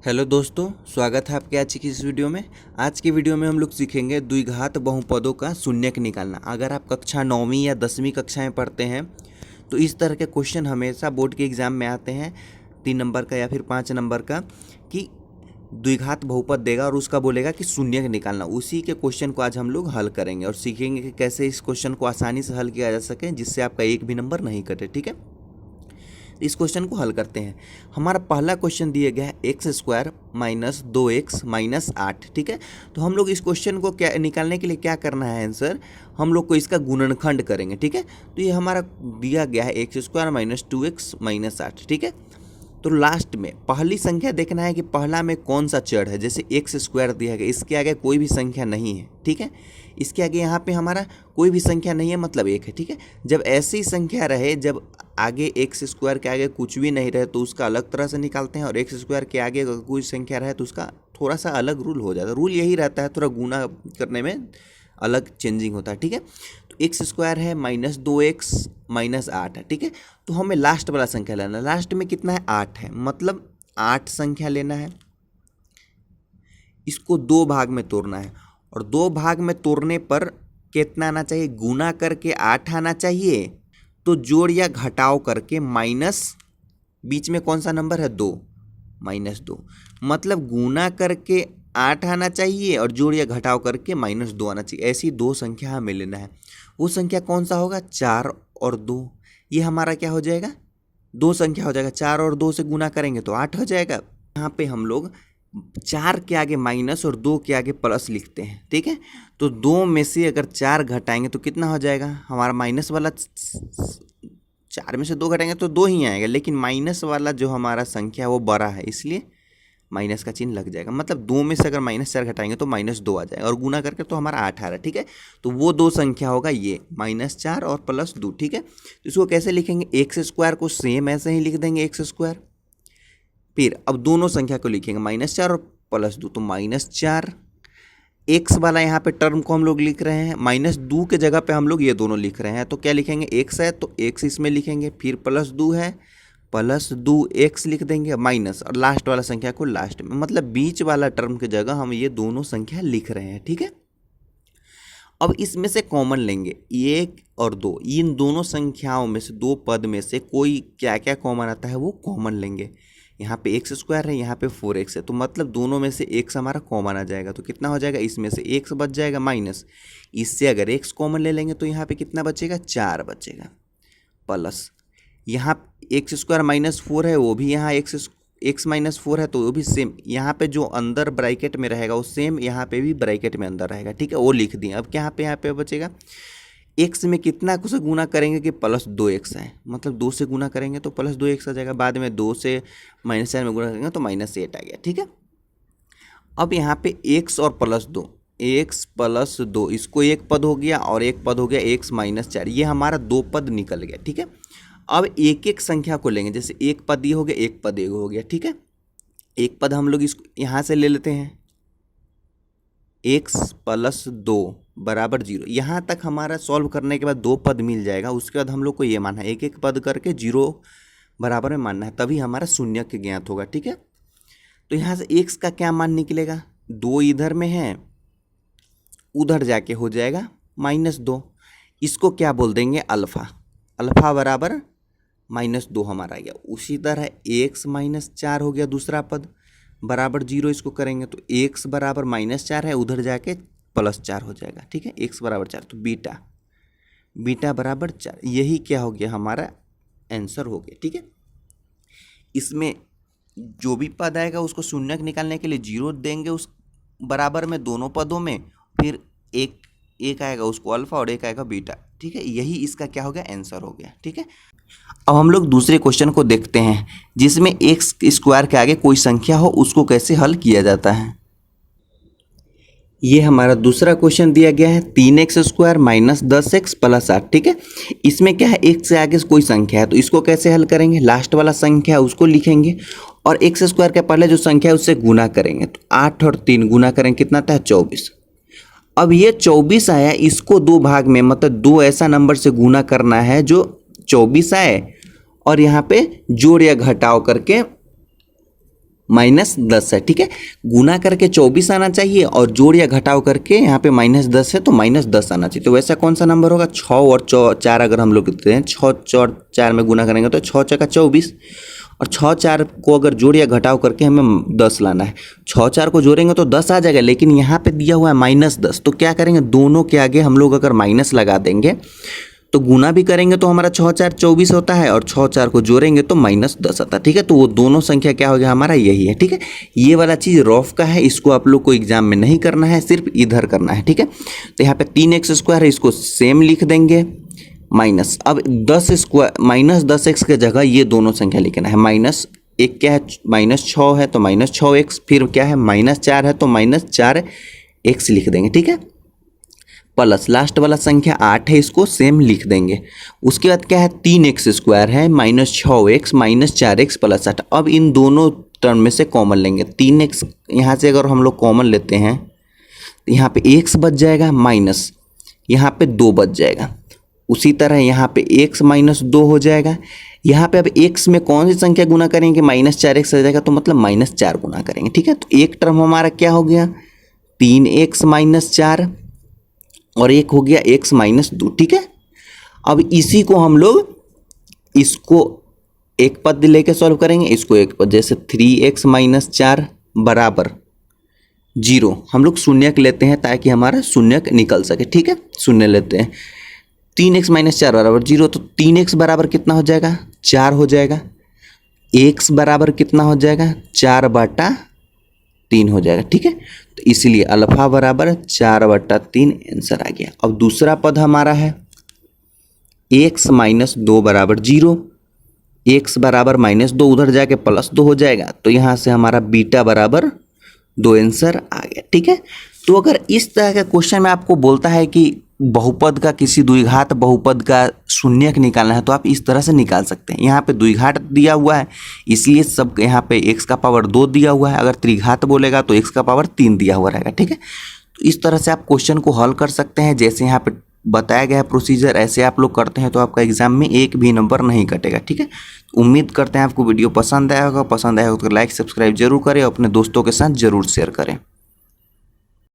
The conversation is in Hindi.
हेलो दोस्तों, स्वागत है आपके आज की इस वीडियो में। आज की वीडियो में हम लोग सीखेंगे द्विघात बहुपदों का शून्यक निकालना। अगर आप कक्षा 9वीं या 10वीं कक्षा में पढ़ते हैं तो इस तरह के क्वेश्चन हमेशा बोर्ड के एग्ज़ाम में आते हैं, 3 नंबर का या फिर 5 नंबर का, कि द्विघात बहुपद देगा और उसका बोलेगा कि शून्यक निकालना। उसी के क्वेश्चन को आज हम लोग हल करेंगे और सीखेंगे कि कैसे इस क्वेश्चन को आसानी से हल किया जा सके जिससे आपका एक भी नंबर नहीं कटे। ठीक है, इस क्वेश्चन को हल करते हैं। हमारा पहला क्वेश्चन दिया गया है x² माइनस 2x माइनस 8। ठीक है, तो हम लोग इस क्वेश्चन को क्या निकालने के लिए क्या करना है आंसर, हम लोग को इसका गुणनखंड करेंगे। ठीक है, तो ये हमारा दिया गया है x² माइनस 2x माइनस 8। ठीक है, तो लास्ट में पहली संख्या देखना है कि पहला में कौन सा चर है। जैसे x² दिया गया, इसके आगे कोई भी संख्या नहीं है। ठीक है, इसके आगे यहाँ पे हमारा कोई भी संख्या नहीं है, मतलब 1 है। ठीक है, जब ऐसी संख्या रहे, जब आगे x² के आगे कुछ भी नहीं रहे तो उसका अलग तरह से निकालते हैं, और x² के आगे अगर कोई संख्या रहे तो उसका थोड़ा सा अलग रूल हो जाता है। रूल यही रहता है, थोड़ा गुना करने में अलग चेंजिंग होता है। ठीक है, तो x² है माइनस 2x माइनस 8 है। ठीक है, तो हमें लास्ट वाला संख्या लेना है। लास्ट में कितना है, 8 है, मतलब 8 संख्या लेना है। इसको 2 भाग में तोड़ना है, और 2 भाग में तोड़ने पर कितना आना चाहिए, गुना करके 8 आना चाहिए। तो जोड़ या घटाव करके माइनस, बीच में कौन सा नंबर है, 2, माइनस 2, मतलब गुना करके 8 आना चाहिए और जोड़ या घटाव करके माइनस 2 आना चाहिए। ऐसी 2 संख्या हमें लेना है। वो संख्या कौन सा होगा, 4 और 2। ये हमारा क्या हो जाएगा, 2 संख्या हो जाएगा। 4 और 2 से गुना करेंगे तो 8 हो जाएगा। यहाँ पे हम लोग 4 के आगे माइनस और 2 के आगे प्लस लिखते हैं। ठीक है, तो 2 में से अगर 4 घटाएंगे तो कितना हो जाएगा हमारा माइनस वाला, 4 में से 2 घटाएंगे तो 2 ही आएगा, लेकिन माइनस वाला जो हमारा संख्या वो बड़ा है, इसलिए माइनस का चिन्ह लग जाएगा। मतलब 2 में से अगर -4 घटाएंगे तो -2 आ जाएगा, और गुना करके तो हमारा 8 आ रहा है। ठीक है, तो वो 2 संख्या होगा ये -4 और +2। ठीक है, तो इसको कैसे लिखेंगे, x² को सेम ऐसे ही लिख देंगे x²। फिर अब दोनों संख्या को लिखेंगे -4 और +2, तो -4। x वाला यहाँ पे टर्म को हम लोग लिख रहे हैं, -2 के जगह पे हम लोग ये दोनों लिख रहे हैं, तो क्या लिखेंगे, x है तो x इसमें लिखेंगे, फिर +2 है, +2x लिख देंगे, माइनस, और लास्ट वाला संख्या को लास्ट में, मतलब बीच वाला टर्म की जगह हम ये दोनों संख्या लिख रहे हैं। ठीक है, अब इसमें से कॉमन लेंगे 1 और 2, इन दोनों संख्याओं में से, 2 पद में से कोई क्या क्या कॉमन आता है वो कॉमन लेंगे। यहाँ पे x² है, यहाँ पे 4x है, तो मतलब दोनों में से x हमारा कॉमन आ जाएगा। तो कितना हो जाएगा, इसमें से x बच जाएगा माइनस, इससे अगर x कॉमन ले लेंगे तो यहाँ पे कितना बचेगा, 4 बचेगा, प्लस यहाँ x² -4 है, वो भी यहाँ x -4 है, तो वो भी सेम, यहाँ पे जो अंदर ब्रैकेट में रहेगा वो सेम यहाँ पे भी ब्रैकेट में अंदर रहेगा। ठीक है, वो लिख दिए। अब क्या यहाँ पे बचेगा, x में कितना से गुना करेंगे कि +2x है, मतलब 2 से गुना करेंगे तो +2x आ जाएगा। बाद में 2 से -4 में गुना करेंगे तो -8 आ गया। ठीक है, अब यहाँ पे x और +2, x +2, इसको एक पद हो गया और एक पद हो गया x -4, ये हमारा 2 पद निकल गया। ठीक है, अब एक एक संख्या को लेंगे, जैसे एक पद ये हो गया, एक पद ये हो गया। ठीक है, एक पद हम लोग इसको यहाँ से ले लेते हैं, x +2 बराबर 0। यहाँ तक हमारा सॉल्व करने के बाद 2 पद मिल जाएगा। उसके बाद हम लोग को ये मानना है, एक एक पद करके 0 बराबर में मानना है, तभी हमारा शून्यक ज्ञात होगा। ठीक है, तो यहाँ से x का क्या मान निकलेगा, 2 इधर में है, उधर जाके हो जाएगा -2। इसको क्या बोल देंगे, अल्फ़ा। अल्फ़ा बराबर -2 हमारा आ गया। उसी तरह x -4 हो गया दूसरा पद, बराबर 0 इसको करेंगे तो x बराबर -4 है, उधर जाके +4 हो जाएगा। ठीक है, x बराबर 4, तो बीटा बराबर 4, यही क्या हो गया, हमारा आंसर हो गया। ठीक है, इसमें जो भी पद आएगा उसको शून्यक निकालने के लिए 0 देंगे उस बराबर में दोनों पदों में, फिर एक आएगा उसको अल्फ़ा और एक आएगा बीटा। ठीक है, यही इसका क्या हो गया, आंसर हो गया। ठीक है, अब हम लोग दूसरे क्वेश्चन को देखते हैं, जिसमें x² के आगे कोई संख्या हो, उसको कैसे हल किया जाता है। ये हमारा दूसरा क्वेश्चन दिया गया है, 3x² माइनस 10x + 8। ठीक है, इसमें क्या है, x से आगे कोई संख्या है, तो इसको कैसे हल करेंगे, लास्ट वाला संख्या उसको लिखेंगे और x² के पहले जो संख्या है उससे गुना करेंगे, तो 8 और 3 गुना करेंगे, कितना आता है, 24। अब ये 24 आया, इसको 2 भाग में, मतलब 2 ऐसा नंबर से गुना करना है जो 24 आए, और यहाँ पे जोड़ या घटाव करके -10 है, ठीक है। गुना करके 24 आना चाहिए और जोड़ या घटाव करके यहाँ पे -10 है तो -10 आना चाहिए। तो वैसा कौन सा नंबर होगा? 6 और 4 अगर हम लोग लेते हैं, 6 और 4 में गुना करेंगे तो 6 चौका 24 और 6 4 को अगर जोड़ या घटाव करके हमें 10 लाना है। 6 4 को जोड़ेंगे तो 10 आ जाएगा, लेकिन यहाँ पे दिया हुआ है -10, तो क्या करेंगे? दोनों के आगे हम लोग अगर माइनस लगा देंगे तो गुना भी करेंगे तो हमारा 6 4 24 होता है और 6 4 को जोड़ेंगे तो -10 आता है, ठीक है। तो वो दोनों संख्या क्या हो गया हमारा? यही है, ठीक है। ये वाला चीज़ रफ का है, इसको आप लोग को एग्जाम में नहीं करना है, सिर्फ इधर करना है, ठीक है। तो यहाँ पे 3x² है, इसको सेम लिख देंगे माइनस। अब 10 स्क्वायर -10x के जगह ये दोनों संख्या लिखना है। -1 क्या है? -6 है तो -6x, फिर क्या है? -4 है तो -4x लिख देंगे, ठीक है। प्लस लास्ट वाला संख्या 8 है, इसको सेम लिख देंगे। उसके बाद क्या है? 3x² है, -6x -4x + 8। अब इन दोनों टर्म में से कॉमन लेंगे। 3x यहाँ से अगर हम लोग कॉमन लेते हैं तो यहाँ पे x बच जाएगा, माइनस यहाँ पे 2 बच जाएगा। उसी तरह यहाँ पे x - 2 हो जाएगा। यहाँ पे अब x में कौन सी संख्या गुना करेंगे? -4x आ जाएगा, तो मतलब -4 गुना करेंगे, ठीक है। तो एक टर्म हमारा क्या हो गया? 3x - 4 और एक हो गया x - 2, ठीक है। अब इसी को हम लोग इसको एक पद लेके सॉल्व करेंगे, इसको एक पद, जैसे 3x - 4 बराबर 0। हम लोग शून्यक लेते हैं ताकि हमारा शून्यक निकल सके, ठीक है। शून्य लेते हैं। 3x - 4 बराबर 0, तो 3x बराबर कितना हो जाएगा? 4 हो जाएगा। x बराबर कितना हो जाएगा? 4/3 हो जाएगा, ठीक है। तो इसलिए अल्फा बराबर 4/3 आंसर आ गया। अब दूसरा पद हमारा है x - 2 बराबर 0। x बराबर -2, उधर जाके +2 हो जाएगा, तो यहाँ से हमारा बीटा बराबर 2 आंसर आ गया, ठीक है। तो अगर इस तरह का क्वेश्चन में आपको बोलता है कि बहुपद का किसी द्विघात बहुपद का शून्यक निकालना है, तो आप इस तरह से निकाल सकते हैं। यहाँ पे द्विघात दिया हुआ है, इसलिए सब यहाँ पे x का पावर 2 दिया हुआ है। अगर त्रिघात बोलेगा तो x का पावर 3 दिया हुआ रहेगा, ठीक है। तो इस तरह से आप क्वेश्चन को हल कर सकते हैं। जैसे यहाँ पे बताया गया है प्रोसीजर, ऐसे आप लोग करते हैं तो आपका एग्जाम में एक भी नंबर नहीं कटेगा, ठीक है। उम्मीद करते हैं आपको वीडियो पसंद आया होगा। पसंद आया होगा तो लाइक सब्सक्राइब जरूर करें और अपने दोस्तों के साथ जरूर शेयर करें।